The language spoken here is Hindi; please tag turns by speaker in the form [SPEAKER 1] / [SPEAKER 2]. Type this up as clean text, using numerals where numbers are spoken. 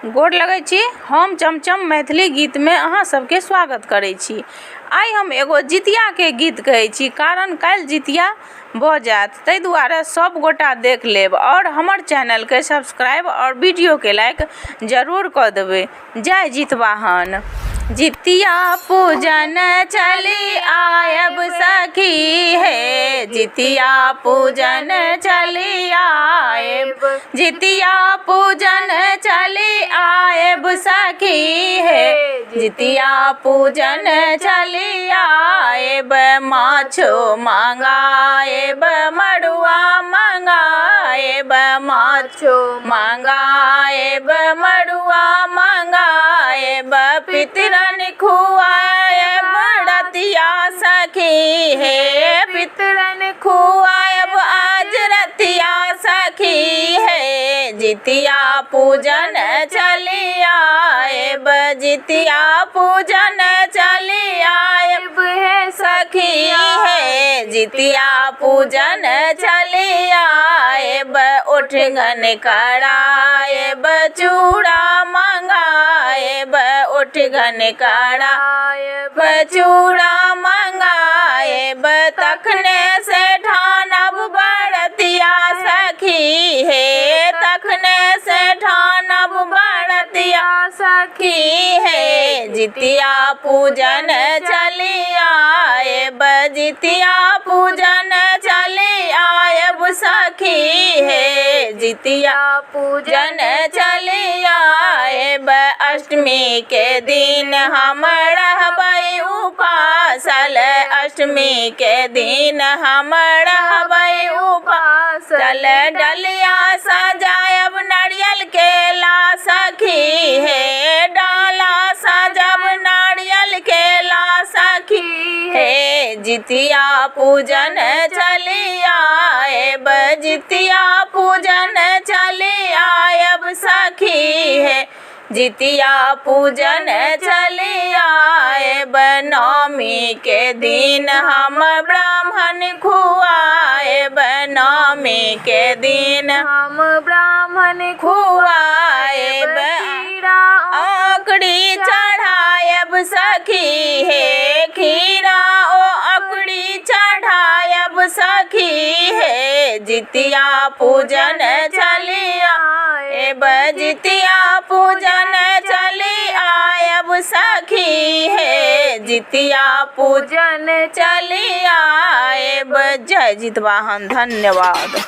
[SPEAKER 1] गोर लगै छी। हम चमचम मैथिली गीत में अहाँ सबके स्वागत करै छी। आइ हम एगो जितिया के गीत कहै छी, कारण काल्हि जितिया भऽ जायत, ताहि दुआरे सब गोटा देख लेब और हमर चैनल के सब्सक्राइब और वीडियो के लाइक जरूर कऽ देबै। जय जितवाहन। जितिया पूजन चली आयब सखी हे, जितिया पूजन चली आयब, जितिया पूजन चली आयब सखी हे, जितिया पूजन चली आयब। माछो मंगाएब मड़ुआ मंगाएब, माछो मंगाएब मड़ुआ मंगाएब, पितरन खुआएब रतिया सखी हे, पितरन खुआएब आज रतिया सखी हे, जितिया पूजन चली आएब, जितिया पूजन चली आएब हे सखी हे, जितिया पूजन चली आएब। ओठगन कराएब चूड़ा मंगाएब, ओठगन कराएब चूड़ा मंगाएब, तखने से ठानब बरतिया सखी हे, तखने से ठानब बरतिया सखी हे, जितिया पूजन चली आएब, जितिया पूजन चली आएब सखी हे, जितिया पूजन चली आएब। अष्टमी के दिन हम रहबै उपासल, अष्टमी के दिन हम रहबै उपासल, डलिया सजायब नारियल के ला सखी हे, डाला सजब नारियल के ला सखी हे, जितिया पूजन चली आएब, जितिया पूजन चली आएब सखी हे, जितिया पूजन चली आएब। नवमी के दिन हम ब्राह्मण खुआएब, नवमी के दिन हम ब्राह्मण खुआएब, आकड़ी चढ़ाएब सखी हे, खीरा ओ आकड़ी चढ़ाएब सखी हे, जितिया पूजन चली आएब, जितिया पूजन चली आएब सखी हे, जितिया पूजन चली आएब। जय जितवाहन। धन्यवाद।